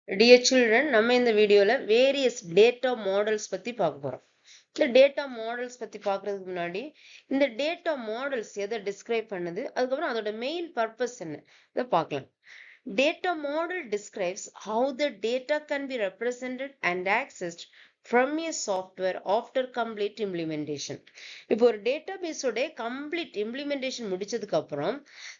Dear children, நம்ம இந்த வீடியோல வேரியஸ் டேட்டா மாடல்ஸ் பத்தி பார்க்க போறோம். இந்த டேட்டா மாடல்ஸ் பத்தி பார்க்கறதுக்கு முன்னாடி இந்த டேட்டா மாடல்ஸ் எதை டிஸ்கிரைப் பண்ணுது, அதுக்கப்புறம் அதோட மெயின் பர்பஸ் என்ன இதை பார்க்கலாம். Data model describes how the data can be represented and accessed from a software after complete implementation. இப்போ ஒரு டேட்டாபேஸோட கம்ப்ளீட் இம்ப்ளிமெண்டேஷன் முடிச்சதுக்கு அப்புறம்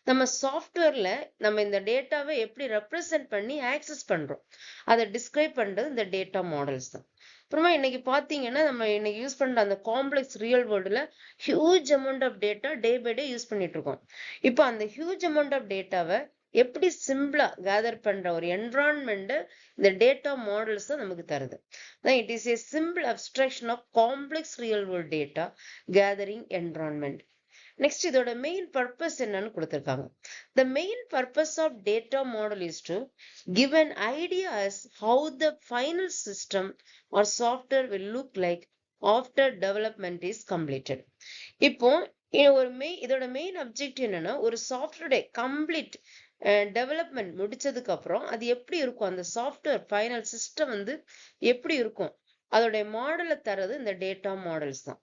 நம்ம சாஃப்ட்வேர்ல நம்ம இந்த டேட்டாவை எப்படி ரெப்ரசென்ட் பண்ணி ஆக்சஸ் பண்றோம் அதை டிஸ்கிரைப் பண்றது இந்த டேட்டா மாடல்ஸ் தான். அப்புறமா இன்னைக்கு பாத்தீங்கன்னா நம்ம இன்னைக்கு யூஸ் பண்ற அந்த காம்ப்ளெக்ஸ் ரியல் வேர்ல்டுல huge amount of data day by day use பண்ணிட்டு இருக்கோம். இப்போ அந்த ஹியூஜ் அமௌண்ட் ஆஃப் டேட்டாவை எப்படி சிம்பிளா கேதர் பண்ற ஒரு என்விரான்மெண்ட் இந்த டேட்டா மாடல்ஸ் தான் நமக்கு தருது. It is a simple abstraction of complex real world data gathering environment. Next இதோட மெயின் பர்பஸ் என்னன்னு கொடுத்திருக்காங்க. The main purpose of data model is to give an idea as how the final system or software will look like after development is completed. இப்போ இதோட main objective என்னன்னா ஒரு software complete development முடிச்சதுக்கு அப்புறம் அது எப்படி இருக்கும், அந்த சாஃப்ட்வேர் ஃபைனல் சிஸ்டம் எப்படி இருக்கும், அதோட மாடலை தரது இந்த டேட்டா மாடல்ஸ் தான்.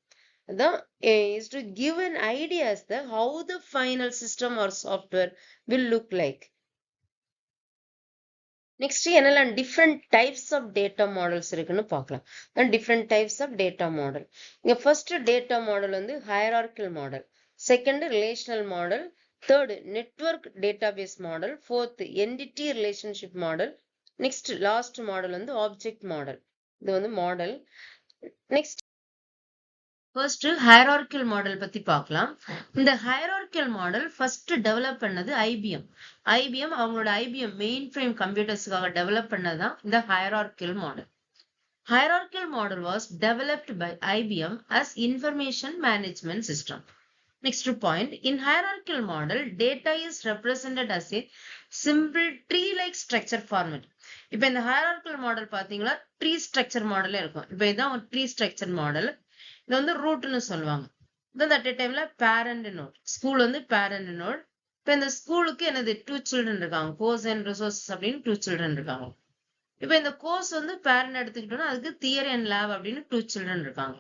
அதான் is to give an idea as the how the final system or software will look like. Next என்னெல்லாம் different types of data models இருக்குன்னு பார்க்கலாம். Different types of data model. இங்க first data model hierarchical model, second relational model, third network database model, fourth entity relationship model, next last model object model. இது model. Next first hierarchical model பத்தி பார்க்கலாம். இந்த hierarchical model first develop பண்ணது IBM அவங்களோட IBM mainframe கம்ப்யூட்டர்ஸ்க்காக develop பண்ணதான் இந்த hierarchical model. Hierarchical model was developed by IBM as information management system. Next point, in hierarchical model, data is represented as a simple tree-like structure format. இப்போ இந்த hierarchical model பாத்தீங்களா tree structure model இருக்கும். இப்போ இதான் ஒரு tree structure model. இது ரூட்னு சொல்லுவாங்க. At டைம்ல parent node, school parent node. இப்போ இந்த ஸ்கூலுக்கு என்னது 2 சில்ட்ரன் இருக்காங்க, கோர்ஸ் அண்ட் ரிசோர்சஸ் அப்படின்னு 2 சில்ட்ரன் இருக்காங்க. இப்போ இந்த கோர்ஸ் பேரண்ட் எடுத்துக்கிட்டோம்னா அதுக்கு தியரி அண்ட் லேப் அப்படின்னு 2 சில்ட்ரன் இருக்காங்க.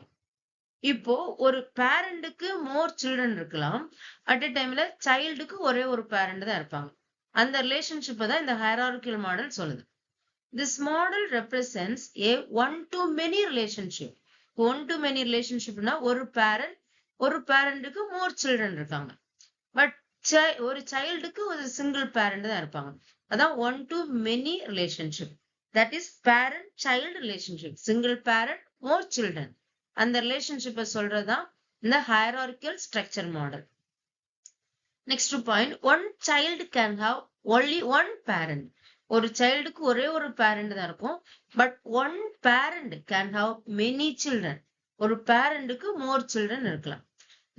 இப்போ ஒரு பேரண்ட்டுக்கு மோர் சில்ட்ரன் இருக்கலாம், அட் டைம்ல சைல்டுக்கு ஒரே ஒரு பேரண்ட் தான் இருப்பாங்க. அந்த ரிலேஷன்ஷிப்பை தான் இந்த ஹைரார்கியல் மாடல் சொல்லுது. This model represents a one-to-many relationship. One-to-many relationshipனா ஒரு பேரண்ட்டுக்கு மோர் சில்ட்ரன் இருக்காங்க. பட் ஒரு சைல்டுக்கு ஒரு சிங்கிள் பேரண்ட் தான் இருப்பாங்க. அதான் one to many relationship. That is parent child relationship. Single parent more children. அந்த ரிலேஷன்ஷிப்பை சொல்றதுதான் இந்த hierarchical structure model. Next point, one child can have only one parent. ஒரு சைல்டுக்கு ஒரே ஒரு பேரண்ட் தான் இருக்கும். But one parent can have many children. ஒரு பேரண்ட்டுக்கு மோர் சில்ட்ரன் இருக்கலாம்.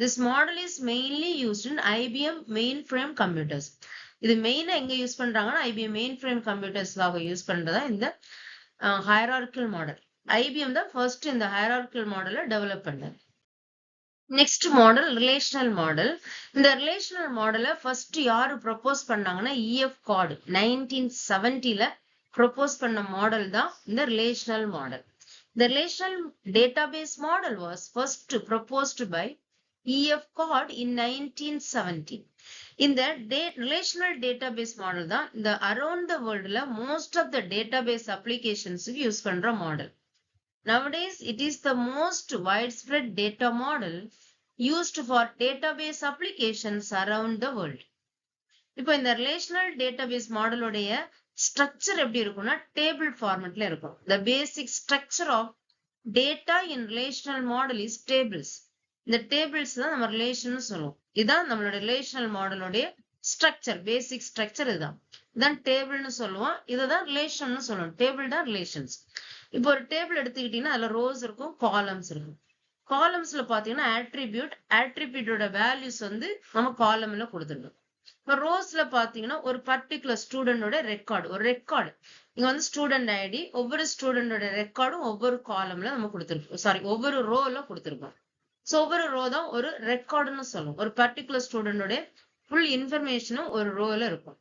This model is mainly used in IBM mainframe computers. இது மெயினா எங்க யூஸ் பண்றாங்கன்னா IBM mainframe computersக்காக யூஸ் பண்றதா இந்த hierarchical model. IBM தான் ஃபர்ஸ்ட் இந்த hierarchical மாடலை டெவலப் பண்ணது. Next model relational model. இந்த ரிலேஷனல் மாடலை ஃபர்ஸ்ட் யாரு ப்ரொபோஸ் பண்ணாங்கன்னா EF கார்டு 1970ல ப்ரொபோஸ் பண்ண மாடல் தான் இந்த relational model. The relational database model was first proposed by EF Codd in 1970. இந்த relational database model தான் இந்த around the worldல most of the database applications use பண்ற model. Nowadays, it is the most widespread data model used for database applications around the world. இப்போ இந்த relational database மாடலுடைய structure எப்படி இருக்கும்னா table ஃபார்மேட்ல இருக்கும். The basic structure of data in relational model is tables. இந்த tables தான் நம்ம relation சொல்லுவோம். இதுதான் நம்மளோட ரிலேஷனல் மாடலுடைய ஸ்ட்ரக்சர், பேசிக் ஸ்ட்ரக்சர் இதுதான். இதான் டேபிள்னு சொல்லுவோம், இதுதான் ரிலேஷன் சொல்லுவோம். டேபிள் தான் ரிலேஷன்ஸ். இப்போ ஒரு டேபிள் எடுத்துக்கிட்டீங்கன்னா அதுல ரோஸ் இருக்கும், காலம்ஸ் இருக்கும். காலம்ஸ்ல பாத்தீங்கன்னா ஆட்ரிபியூட்டோட வேல்யூஸ் நம்ம காலம்ல கொடுத்துருக்கோம். இப்போ ரோஸ்ல பாத்தீங்கன்னா ஒரு பர்டிகுலர் ஸ்டூடெண்டோட ஒரு ரெக்கார்டு இங்க ஸ்டூடெண்ட் ஐடி, ஒவ்வொரு ஸ்டூடெண்டோட ரெக்கார்டும் ஒவ்வொரு காலம்ல நம்ம கொடுத்துருக்கோம், ஒவ்வொரு ரோல கொடுத்துருக்கோம். ஸோ ஒவ்வொரு ரோ தான் ஒரு ரெக்கார்டுன்னு சொல்லுவோம். ஒரு பர்டிகுலர் ஸ்டூடெண்டோட ஃபுல் இன்ஃபர்மேஷனும் ஒரு ரோல இருக்கும்.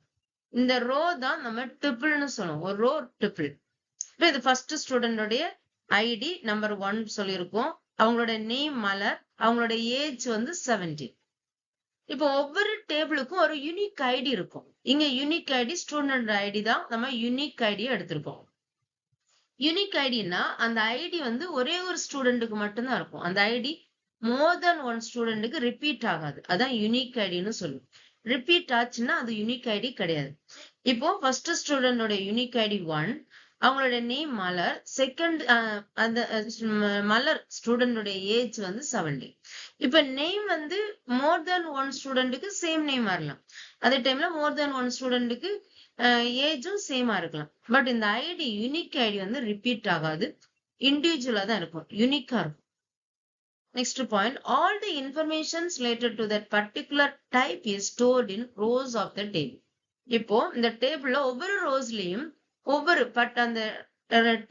இந்த ரோ தான் நம்ம டிபிள்னு சொல்லுவோம். ஒரு ரோ டிபிள். இப்போ இது ஃபர்ஸ்ட் ஸ்டூடெண்டோடைய ஐடி நம்பர் 1 சொல்லியிருக்கோம். அவங்களோட நேம் மலர், அவங்களோட ஏஜ் வந்து 17. இப்போ ஒவ்வொரு டேபிளுக்கும் ஒரு யூனிக் ஐடி இருக்கும். இங்க யூனிக் ஐடி ஸ்டூடெண்ட் ஐடி தான் நம்ம யூனிக் ஐடியை எடுத்திருக்கோம். யூனிக் ஐடினா அந்த ஐடி வந்து ஒரே ஒரு ஸ்டூடெண்ட்டுக்கு மட்டும்தான் இருக்கும். அந்த ஐடி மோர் தென் 1 ஸ்டூடெண்ட்டுக்கு ரிப்பீட் ஆகாது. அதான் யூனிக் ஐடின்னு சொல்லுவோம். ரிப்பீட் ஆச்சுன்னா அது யூனிக் ஐடி கிடையாது. இப்போ ஃபர்ஸ்ட் ஸ்டூடெண்டோட யூனிக் ஐடி 1, அவங்களோட நேம் மலர், செகண்ட் அந்த மலர் ஸ்டூடெண்டோட ஏஜ் வந்து 17. இப்ப நேம் வந்து மோர் தென் 1 ஸ்டூடெண்ட்டுக்கு சேம் நேம் வரலாம். அதே டைம்ல மோர் தென் 1 ஸ்டூடெண்ட்டுக்கு ஏஜும் சேமா இருக்கலாம். பட் இந்த ஐடி யூனிக் ஐடி வந்து ரிப்பீட் ஆகாது, இண்டிவிஜுவலா தான் இருக்கும், யூனிக்கா இருக்கும். Next point, all the information related to that particular type is stored in rows of the table. இப்போ இந்த டேபிள்ல ஒவ்வொரு ரோஸ்லயும் ஒவ்வொரு அந்த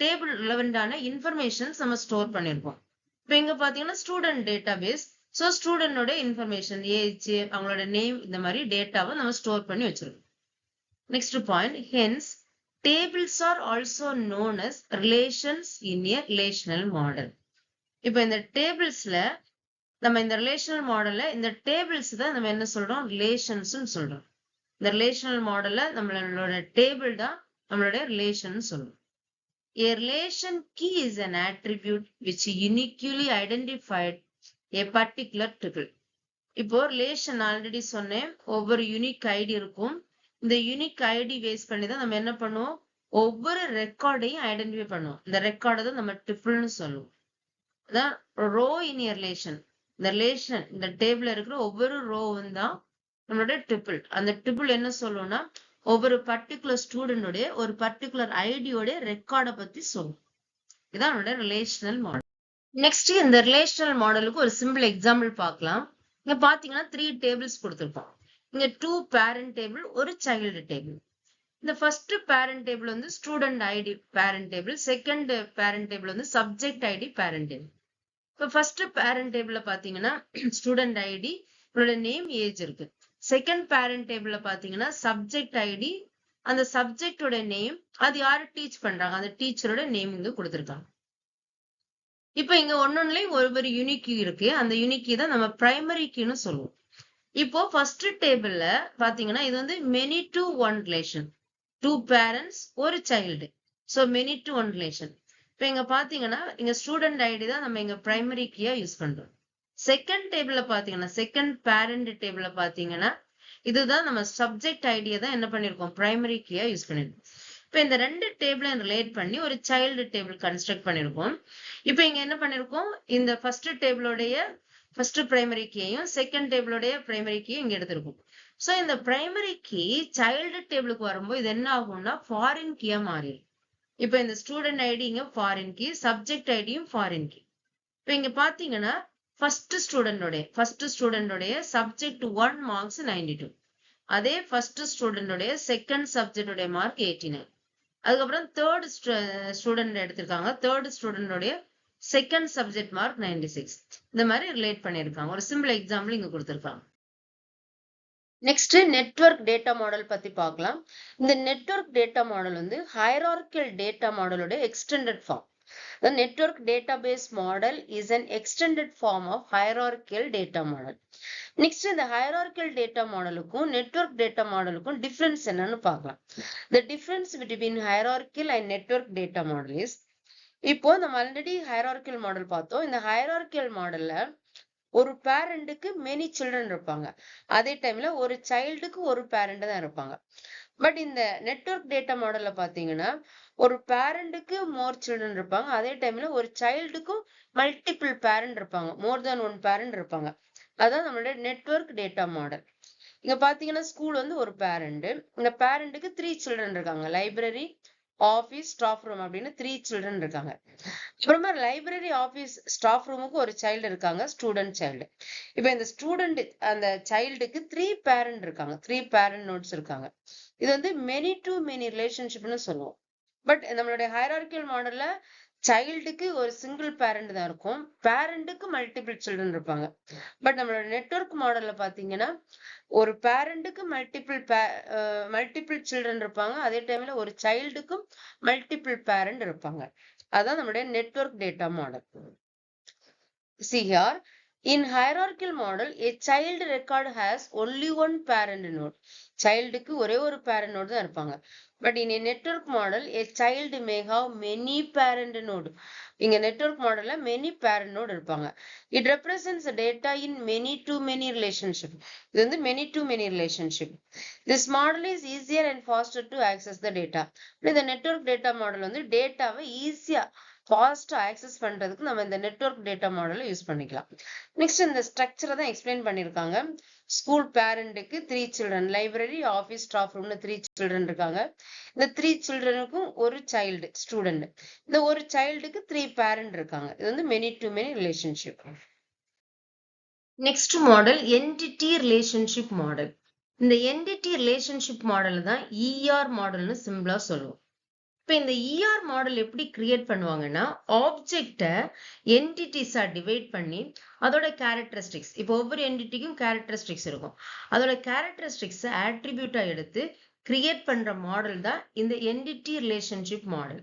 டேபிள் ரிலவெண்டான இன்ஃபர்மேஷன்ஸ் நம்ம ஸ்டோர் பண்ணிருப்போம். இப்போ இங்க பாத்தீங்கன்னா ஸ்டூடெண்ட் டேட்டாபேஸ். ஸோ ஸ்டூடெண்டோட இன்ஃபர்மேஷன், ஏஜ், அவங்களோட நேம், இந்த மாதிரி டேட்டாவை நம்ம ஸ்டோர் பண்ணி வச்சிருக்கோம். Next point, hence tables are also known as relations in a relational model. இப்போ இந்த டேபிள்ஸ்ல நம்ம இந்த ரிலேஷனல் மாடல்ல இந்த டேபிள்ஸ் தான் நம்ம என்ன சொல்றோம், ரிலேஷன்ஸ் சொல்றோம். இந்த ரிலேஷனல் மாடல்ல நம்மளோட டேபிள் தான் நம்மளோட ரிலேஷன் சொல்றோம். A relation key is an attribute which uniquely identified a particular tuple. இப்போ ரிலேஷன் ஆல்ரெடி சொன்னேன், ஒவ்வொரு யூனிக் ஐடி இருக்கும். இந்த யூனிக் ஐடி பேஸ் பண்ணி தான் நம்ம என்ன பண்ணுவோம், ஒவ்வொரு ரெக்கார்டையும் ஐடென்டிஃபை பண்ணுவோம். இந்த ரெக்கார்டை தான் நம்ம டிபிள்னு சொல்லுவோம். அதான் ரோ இன் ரிலேஷன். இந்த ரிலேஷன் இந்த டேபிள்ல இருக்கிற ஒவ்வொரு ரோவும் தான் நம்மளோட டிபிள். அந்த டிபிள் என்ன சொல்லுவோம்னா ஒவ்வொரு பர்டிகுலர் ஸ்டூடெண்டோடைய ஒரு பர்டிகுலர் ஐடியோட ரெக்கார்டை பத்தி சொல்லும். இதான் நம்மளோட ரிலேஷனல் மாடல். நெக்ஸ்ட் இந்த ரிலேஷனல் மாடலுக்கு ஒரு சிம்பிள் எக்ஸாம்பிள் பார்க்கலாம். இங்க பாத்தீங்கன்னா 3 டேபிள்ஸ் கொடுத்துருப்போம். இங்க 2 பேரண்ட் டேபிள், ஒரு சைல்டு டேபிள். இந்த ஃபர்ஸ்ட் பேரண்ட் டேபிள் வந்து student ID parent table, second parent table வந்து சப்ஜெக்ட் ஐடி பேரண்ட் டேபிள். இப்போ ஃபர்ஸ்ட் பேரண்ட் டேபிள்ல பாத்தீங்கன்னா ஸ்டூடெண்ட் ஐடி, உங்களோட நேம், ஏஜ் இருக்கு. செகண்ட் பேரண்ட் டேபிள்ல பாத்தீங்கன்னா சப்ஜெக்ட் ஐடி, அந்த சப்ஜெக்டோட நேம், அது யாரு டீச் பண்றாங்க அந்த டீச்சரோட நேம் இங்க கொடுத்துருக்காங்க. இப்போ இங்க ஒன்னொன்னுலயும் ஒவ்வொரு யூனிக் கீ இருக்கு. அந்த யூனிக் கீ தான் நம்ம பிரைமரி கீன்னு சொல்லுவோம். இப்போ ஃபர்ஸ்ட் டேபிள்ல பாத்தீங்கன்னா இது வந்து many to one relation, 2 parents ஒரு child. So many to one relation. இப்போ இங்க பாத்தீங்கன்னா இங்க ஸ்டூடெண்ட் ஐடி தான் நம்ம இங்க பிரைமரி கீயா யூஸ் பண்றோம். செகண்ட் டேபிள்ல பாத்தீங்கன்னா செகண்ட் பேரண்ட் டேபிள்ல பாத்தீங்கன்னா இதுதான் நம்ம சப்ஜெக்ட் ஐடியா தான் என்ன பண்ணிருக்கோம், பிரைமரி கீயா யூஸ் பண்ணிருக்கோம். இப்போ இந்த 2 டேபிளையும் ரிலேட் பண்ணி ஒரு சைல்டு டேபிள் கன்ஸ்ட்ரக்ட் பண்ணிருக்கோம். இப்போ இங்க என்ன பண்ணிருக்கோம், இந்த ஃபர்ஸ்ட் டேபிளோடைய ஃபர்ஸ்ட் பிரைமரி கீயையும் செகண்ட் டேபிளோடைய பிரைமரி கீயும் இங்க எடுத்திருக்கும். ஸோ இந்த பிரைமரி கீ சைல்டு டேபிளுக்கு வரும்போது இது என்ன ஆகும்னா ஃபாரின் கீயா மாறிடும். இப்போ இந்த ஸ்டூடெண்ட் ஐடி இங்க ஃபாரின் கீ, சப்ஜெக்ட் ஐடியும் ஃபாரின் கீ. இப்போ இங்க பாத்தீங்கன்னா ஃபர்ஸ்ட் ஸ்டூடெண்டோடைய சப்ஜெக்ட் 1 மார்க்ஸ் 92. அதே ஃபர்ஸ்ட் ஸ்டூடெண்டோடைய செகண்ட் சப்ஜெக்டோடைய மார்க் 89. அதுக்கப்புறம் தேர்ட் ஸ்டூடெண்ட் எடுத்திருக்காங்க, தேர்ட் ஸ்டூடெண்டோடைய செகண்ட் சப்ஜெக்ட் மார்க் 96. இந்த மாதிரி ரிலேட் பண்ணிருக்காங்க. ஒரு சிம்பிள் எக்ஸாம்பிள் இங்க கொடுத்திருக்காங்க. நெக்ஸ்ட் நெட்வொர்க் டேட்டா மாடல் பத்தி பார்க்கலாம். இந்த நெட்வொர்க் டேட்டா மாடல் வந்து ஹைரார்க்கியல் டேட்டா மாடலோட extended form. The network database model is an extended form of hierarchical data model. Next, இந்த hierarchical data modelக்கும் network data modelக்கும் difference என்னன்னு பார்க்கலாம். The difference between hierarchical and network data model is, இப்போ நம்ம already hierarchical model பார்த்தோம். இந்த hierarchical modelல ஒரு பேரண்ட்டுக்கு many children இருப்பாங்க, அதே டைம்ல ஒரு சைல்டுக்கு ஒரு பேரண்ட் தான் இருப்பாங்க. பட் இந்த நெட்வொர்க் டேட்டா மாடல்ல பாத்தீங்கன்னா ஒரு பேரண்ட்டுக்கு மோர் சில்ட்ரன் இருப்பாங்க, அதே டைம்ல ஒரு சைல்டுக்கும் மல்டிபிள் பேரண்ட் இருப்பாங்க, மோர் தேன் 1 பேரண்ட் இருப்பாங்க. அதான் நம்மளோட நெட்வொர்க் டேட்டா மாடல். இங்க பாத்தீங்கன்னா ஸ்கூல் வந்து ஒரு பேரண்ட், இந்த பேரண்ட்டுக்கு 3 சில்ட்ரன் இருக்காங்க, லைப்ரரி, ஆபீஸ், ஸ்டாஃப் ரூம் அப்படின்னு 3 சில்ட்ரன் இருக்காங்க. அப்புறமா லைப்ரரி, ஆபீஸ், ஸ்டாஃப் ரூமுக்கு ஒரு சைல்டு இருக்காங்க, ஸ்டூடெண்ட் சைல்டு. இப்ப இந்த ஸ்டூடெண்ட் அந்த சைல்டுக்கு 3 பேரண்ட் இருக்காங்க, 3 பேரண்ட் நோட்ஸ் இருக்காங்க. இது வந்து மெனி டு மெனி ரிலேஷன்ஷிப்னு சொல்லுவோம். பட் நம்மளுடைய ஹைரார்க்கியல் மாடல்ல சைல்டுக்கு ஒரு சிங்கிள் பேரண்ட் தான் இருக்கும், பேரண்ட்டுக்கு மல்டிபிள் சில்ட்ரன் இருப்பாங்க. பட் நம்மளோட நெட்வொர்க் மாடல்ல பாத்தீங்கன்னா ஒரு பேரண்ட்டுக்கு மல்டிபிள் சில்ட்ரன் இருப்பாங்க, அதே டைம்ல ஒரு சைல்டுக்கும் மல்டிபிள் பேரண்ட் இருப்பாங்க. அதான் நம்மளுடைய network data model. See here, in hierarchical model, a child record has only one parent node. Childக்கு ஒரே ஒரு parent node தான் இருப்பாங்க. But in a network model, a child may have many parent node. இங்க network modelல many parent node இருப்பாங்க. It represents the data in many to many relationship. இது வந்து many to many relationship. This model is easier and faster to access the data. இந்த network data model வந்து டேட்டாவை ஈஸியா ஃபாஸ்டா access பண்றதுக்கு நம்ம இந்த நெட்வொர்க் டேட்டா மாடலை யூஸ் பண்ணிக்கலாம். நெக்ஸ்ட் இந்த ஸ்ட்ரக்சரை தான் எக்ஸ்பிளைன் பண்ணிருக்காங்க. ஸ்கூல் பேரண்ட்டுக்கு 3 சில்ட்ரன், லைப்ரரி, ஆஃபீஸ், ஸ்டாஃப் ரூம்னு 3 சில்ட்ரன் இருக்காங்க. இந்த 3 சில்ட்ரனுக்கும் ஒரு சைல்டு ஸ்டூடெண்ட், இந்த ஒரு சைல்டுக்கு 3 பேரண்ட் இருக்காங்க. இது வந்து many to many relationship. Next model entity relationship model. இந்த என்டிட்டி ரிலேஷன்ஷிப் மாடல் தான் இஆர் மாடல்னு சிம்பிளா சொல்லுவோம். இப்போ இந்த இஆர் மாடல் எப்படி கிரியேட் பண்ணுவாங்கன்னா, ஆப்ஜெக்டை என்டிட்டிஸா டிவைட் பண்ணி அதோட கேரக்டரிஸ்டிக்ஸ், இப்போ ஒவ்வொரு என்டிட்டிக்கும் கேரக்டரிஸ்டிக்ஸ் இருக்கும், அதோட கேரக்டரிஸ்டிக்ஸ் ஆட்ரிபியூட்டா எடுத்து கிரியேட் பண்ற மாடல் தான் இந்த entity relationship model.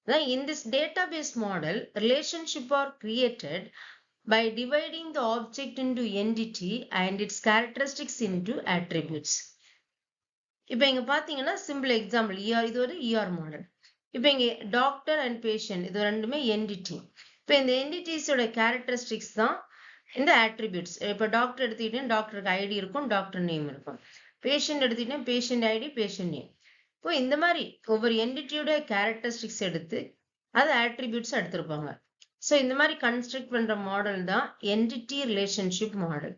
In this database model, relationships are created by dividing the object into entity and its characteristics into attributes. இப்போ இங்க பாத்தீங்கன்னா சிம்பிள் எக்ஸாம்பிள் இது ஒரு இஆர் மாடல். இப்போ இங்க டாக்டர் அண்ட் பேஷண்ட் இது ரெண்டுமே என்டிட்டி. இப்போ இந்த என்டிட்டிஸோட கேரக்டரிஸ்டிக்ஸ் தான் இந்த ஆட்ரிபியூட்ஸ். இப்போ டாக்டர் எடுத்துக்கிட்டேன், டாக்டருக்கு ஐடி இருக்கும், டாக்டர் நேம் இருக்கும். பேஷண்ட் எடுத்துக்கிட்டேன், பேஷண்ட் ஐடி, பேஷண்ட் நேம். இப்போ இந்த மாதிரி ஒவ்வொரு என்டிட்டியோட கேரக்டரிஸ்டிக்ஸ் எடுத்து அது ஆட்ரிபியூட்ஸ் எடுத்திருப்பாங்க. ஸோ இந்த மாதிரி கன்ஸ்ட்ரக்ட் பண்ற மாடல் தான் என்டிட்டி ரிலேஷன்ஷிப் மாடல்.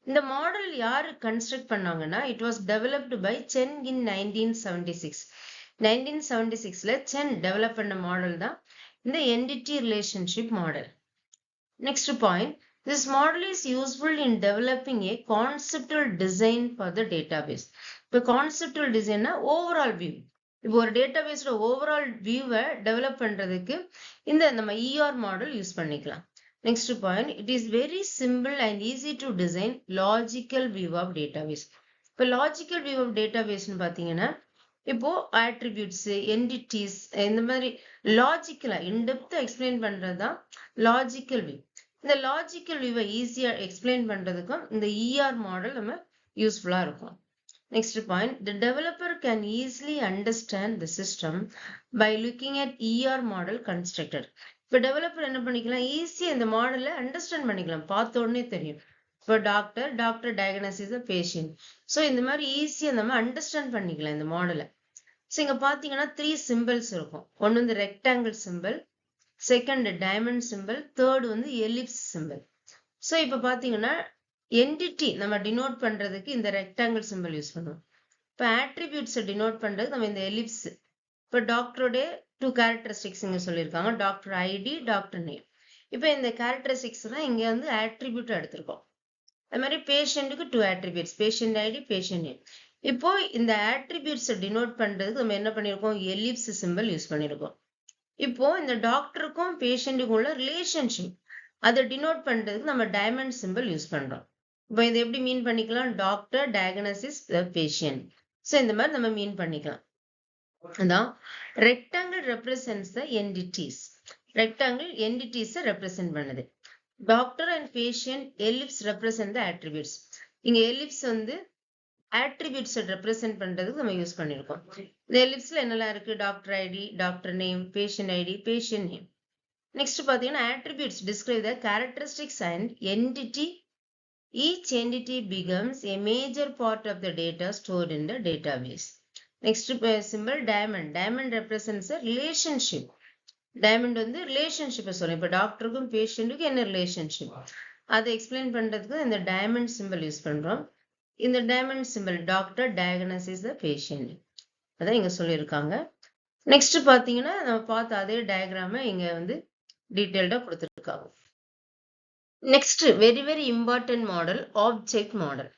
இந்த மாடல் யாரு கன்ஸ்ட்ரக்ட் பண்ணாங்கன்னா, it was developed by Chen in 1976. 1976ல சென் டெவலப் பண்ண மாடல் தான் இந்த entity relationship model. Next point, this model is useful in developing a conceptual design for the database. இப்போ conceptual designனா overall view. இப்போ ஒரு டேட்டாபேஸோட overall வியூவை develop பண்றதுக்கு இந்த நம்ம இஆர் மாடல் யூஸ் பண்ணிக்கலாம். Next point, it is very simple and easy to design logical view of database. இப்போ logical view of database பாத்தீங்கன்னா, இப்போ attributes, entities இந்த மாதிரி லாஜிக்கலா இன்டெப்தா எக்ஸ்பிளைன் பண்றதுதான் லாஜிக்கல் வியூ. இந்த லாஜிக்கல் வியூவை ஈஸியா எக்ஸ்பிளைன் பண்றதுக்கும் இந்த இஆர் மாடல் நம்ம யூஸ்ஃபுல்லா இருக்கும். Next point, the developer can easily understand the system by looking at ER model constructed. இப்போ டெவலப்பர் என்ன பண்ணிக்கலாம், ஈஸியா இந்த மாடலை அண்டர்ஸ்டாண்ட் பண்ணிக்கலாம், பார்த்த உடனே தெரியும். இப்போ டாக்டர் டயக்னோசிஸ் பேஷண்ட். ஸோ இந்த மாதிரி ஈஸியா நம்ம அண்டர்ஸ்டாண்ட் பண்ணிக்கலாம் இந்த மாடலை. ஸோ இங்க பாத்தீங்கன்னா 3 சிம்பிள்ஸ் இருக்கும். ஒன்னு வந்து rectangle simple, second diamond simple, third வந்து எலிப்ஸ் சிம்பிள். ஸோ இப்போ பாத்தீங்கன்னா என்டிட்டி நம்ம டினோட் பண்றதுக்கு இந்த ரெக்டாங்கிள் சிம்பிள் யூஸ் பண்ணுவோம். இப்போ ஆட்ரிபியூட்ஸை டினோட் பண்றது நம்ம இந்த எலிப்ஸ். இப்போ டாக்டரோட 2 கேரக்டரிஸ்டிக்ஸ் இங்க சொல்லியிருக்காங்க, டாக்டர் ஐடி, டாக்டர் நேம். இப்போ இந்த கேரக்டரிஸ்டிக்ஸ் தான் இங்க வந்து ஆட்ரிபியூட் எடுத்திருக்கோம். அது மாதிரி பேஷண்ட்டுக்கு 2 attributes, patient ID, patient name. இப்போ இந்த ஆட்ரிபியூட்ஸை டினோட் பண்றதுக்கு நம்ம என்ன பண்ணிருக்கோம், எலிப்ஸ் சிம்பிள் யூஸ் பண்ணிருக்கோம். இப்போ இந்த டாக்டருக்கும் பேஷண்ட்டுக்கும் உள்ள ரிலேஷன்ஷிப் அதை டினோட் பண்றதுக்கு நம்ம டைமண்ட் சிம்பிள் யூஸ் பண்றோம். இப்போ இதை எப்படி மீன் பண்ணிக்கலாம், டாக்டர் டயக்னோசிஸ் பேஷண்ட். ஸோ இந்த மாதிரி நம்ம மீன் பண்ணிக்கலாம். அதான் ரெக்டாங்கிள் ரெப்ரசன்ட்ஸ் த என்டிட்டிஸ். ரெக்டாங்கிள் என்டிட்டிஸை ரெப்ரசென்ட் பண்ணுது. Doctor and patient, ellipse represent the attributes. இங்க எலிப்ஸ் வந்து ஆட்ரிபியூட்ஸை ரெப்ரசென்ட் பண்றதுக்கு நம்ம யூஸ் பண்ணிருக்கோம். இந்த எலிப்ஸ்ல என்னெல்லாம் இருக்கு, doctor ID, doctor name, patient ID, patient name. Next பாத்தீங்கன்னா attributes describe the characteristics and entity. Each entity becomes a major part of the data stored in the database. Next symbol diamond. Diamond represents a relationship. Diamond வந்து ரிலேஷன்ஷிப்பை சொல்லும். இப்போ டாக்டருக்கும் பேஷண்ட்டுக்கும் என்ன relationship அதை explain பண்றதுக்கு இந்த diamond simple use பண்றோம். இந்த diamond simple doctor diagnosis the patient, அதான் இங்க சொல்லியிருக்காங்க. நெக்ஸ்ட் பாத்தீங்கன்னா நம்ம பார்த்த அதே டயக்ராம இங்க வந்து டீடைல்டா கொடுத்துருக்காங்க. Next very important model, object model.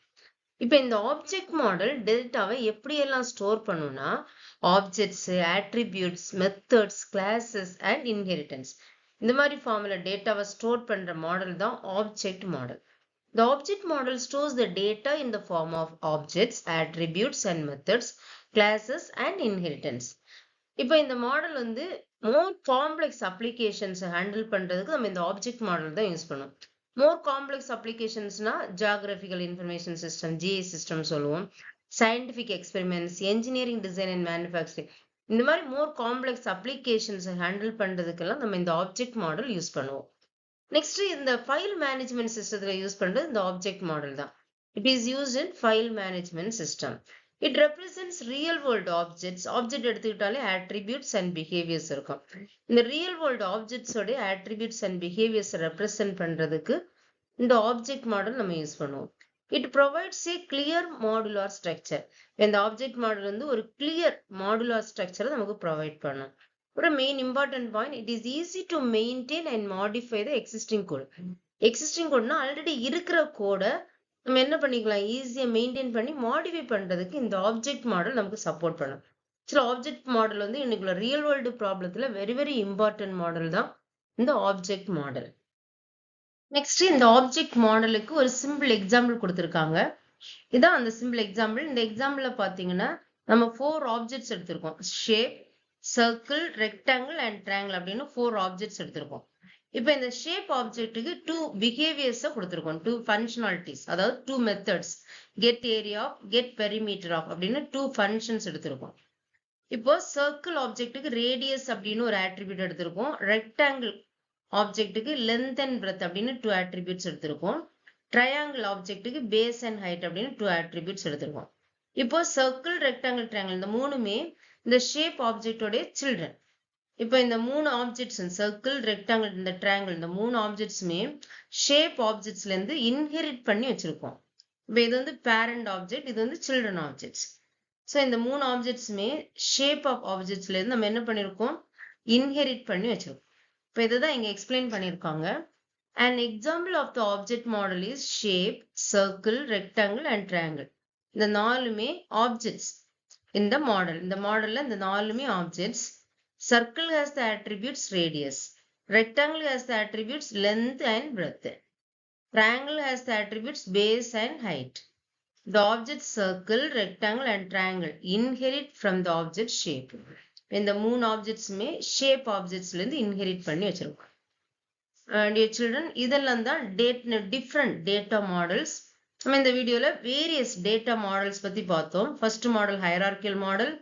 இப்போ இந்த ஆப்ஜெக்ட் மாடல் டேட்டாவை எப்படியெல்லாம் ஸ்டோர் பண்ணும்னா objects, attributes, methods, classes and inheritance இந்த மாதிரி ஃபார்முல டேட்டாவை ஸ்டோர் பண்ற மாடல் தான் object model. The object model stores the data in the form of objects, attributes and methods, classes and inheritance. இப்போ இந்த மாடல் வந்து மோர் காம்ப்ளெக்ஸ் அப்ளிகேஷன்ஸ் ஹேண்டில் பண்றதுக்கு நம்ம இந்த ஆப்ஜெக்ட் மாடல் தான் யூஸ் பண்ணுவோம். மோர் காம்ப்ளெக்ஸ் அப்ளிகேஷன்ஸ்னா geographical information system, GI system சொல்லுவோம், scientific experiments, engineering design and manufacturing இந்த மாதிரி மோர் காம்ப்ளெக்ஸ் அப்ளிகேஷன்ஸ் ஹேண்டில் பண்றதுக்கெல்லாம் நம்ம இந்த ஆப்ஜெக்ட் மாடல் யூஸ் பண்ணுவோம். நெக்ஸ்ட் இந்த ஃபைல் மேனேஜ்மெண்ட் சிஸ்டத்துல யூஸ் பண்றது இந்த ஆப்ஜெக்ட் மாடல் தான். It is used in file management system. It represents real world objects. Object எடுத்துக்கிட்டாலே ஆட்ரிபியூட்ஸ் அண்ட் பிஹேவியர்ஸ் இருக்கும். இந்த ரியல் வேர்ல்டு ஆப்ஜெக்ட்ஸோட ஆட்ரிபியூட்ஸ் அண்ட் பிஹேவியர்ஸ் ரெப்ரசன்ட் பண்றதுக்கு இந்த ஆப்ஜெக்ட் மாடல் நம்ம யூஸ் பண்ணுவோம். It provides a clear modular structure. இந்த object model வந்து ஒரு கிளியர் மாடுலார் ஸ்ட்ரக்சரை நமக்கு ப்ரொவைட் பண்ணும். ஒரு main important point, it is easy to maintain and modify the existing code. Existing கோட்னா ஆல்ரெடி இருக்கிற கோடை நம்ம என்ன பண்ணிக்கலாம், ஈஸியா மெயின்டைன் பண்ணி மாடிஃபை பண்றதுக்கு இந்த ஆப்ஜெக்ட் மாடல் நமக்கு சப்போர்ட் பண்ணும். சில ஆப்ஜெக்ட் மாடல் வந்து இன்னைக்குள்ள ரியல் வேர்ல்டு ப்ராப்ளத்துல வெரி வெரி இம்பார்ட்டன்ட் மாடல் தான் இந்த ஆப்ஜெக்ட் மாடல். நெக்ஸ்ட் இந்த ஆப்ஜெக்ட் மாடலுக்கு ஒரு சிம்பிள் எக்ஸாம்பிள் கொடுத்திருக்காங்க. இதான் அந்த சிம்பிள் எக்ஸாம்பிள். இந்த எக்ஸாம்பிள்ல பாத்தீங்கன்னா நம்ம 4 ஆப்ஜெக்ட்ஸ் எடுத்திருக்கோம். Shape, circle, rectangle and triangle அப்படின்னு 4 ஆப்ஜெக்ட்ஸ் எடுத்திருக்கோம். இப்போ இந்த ஷேப் ஆப்ஜெக்ட்டுக்கு 2 பிஹேவியர்ஸ் கொடுத்திருக்கோம், 2 ஃபங்க்ஷனாலிட்டிஸ், அதாவது 2 methods, get area of, get perimeter of அப்படின்னு 2 ஃபங்க்ஷன்ஸ் எடுத்திருக்கோம். இப்போ சர்க்கிள் ஆப்ஜெக்ட்டுக்கு ரேடியஸ் அப்படின்னு ஒரு ஆட்ரிபியூட் எடுத்திருக்கோம். ரெக்டாங்கிள் ஆப்ஜெக்ட்டுக்கு லென்த் அண்ட் பிரெத் அப்படின்னு 2 ஆட்ரிபியூட்ஸ் எடுத்திருக்கோம். ட்ரையாங்கிள் ஆப்ஜெக்ட்டுக்கு பேஸ் அண்ட் ஹைட் அப்படின்னு 2 ஆட்ரிபியூட்ஸ் எடுத்திருக்கோம். இப்போ சர்க்கிள், ரெக்டாங்கிள், ட்ரையாங்கிள் இந்த மூணுமே இந்த ஷேப் ஆப்ஜெக்டோட சில்ட்ரன். இப்போ இந்த 3 ஆப்ஜெக்ட்ஸ் சர்க்கிள், ரெக்டாங்கிள், இந்த ட்ரையாங்கிள் இந்த 3 ஆப்ஜெக்ட்ஸுமே ஷேப் ஆப்ஜெக்ட்ஸ்ல இருந்து இன்ஹெரிட் பண்ணி வச்சிருக்கோம். இப்போ இது வந்து பேரண்ட் ஆப்ஜெக்ட், இது வந்து சில்ட்ரன் ஆப்ஜெக்ட்ஸ். ஸோ இந்த 3 ஆப்ஜெக்ட்ஸுமே ஷேப் ஆஃப் ஆப்ஜெக்ட்ஸ்ல இருந்து நம்ம என்ன பண்ணிருக்கோம், இன்ஹெரிட் பண்ணி வச்சிருக்கோம். இப்போ இதுதான் இங்க எக்ஸ்பிளைன் பண்ணிருக்காங்க. An example of the object model is shape, circle, rectangle and triangle. இந்த நாலுமே ஆப்ஜெக்ட்ஸ் இந்த மாடல். இந்த மாடல்ல இந்த நாலுமே objects. Circle has the attributes radius. Rectangle has the attributes length and breadth. Triangle has the attributes base and height. The objects circle, rectangle and triangle inherit from the object shape. இந்த 3 ஆப்ஜெக்ட்ஸுமே shape ஆப்ஜெக்ட்ஸ்ல இருந்து inherit பண்ணி வச்சிருக்கோம். Dear children, இதெல்லாம் தான் different data models. நம்ம இந்த வீடியோல various data models பத்தி பார்த்தோம். First model hierarchical model,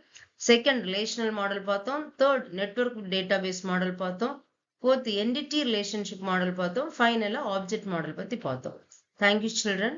second relational model பார்த்தோம், தேர்ட் நெட்வொர்க் டேட்டாபேஸ் மாடல் பார்த்தோம், ஃபோர்த் என்டிட்டி ரிலேஷன்ஷிப் மாடல் பார்த்தோம், ஃபைனலா ஆப்ஜெக்ட் மாடல் பத்தி பார்த்தோம். Thank you children.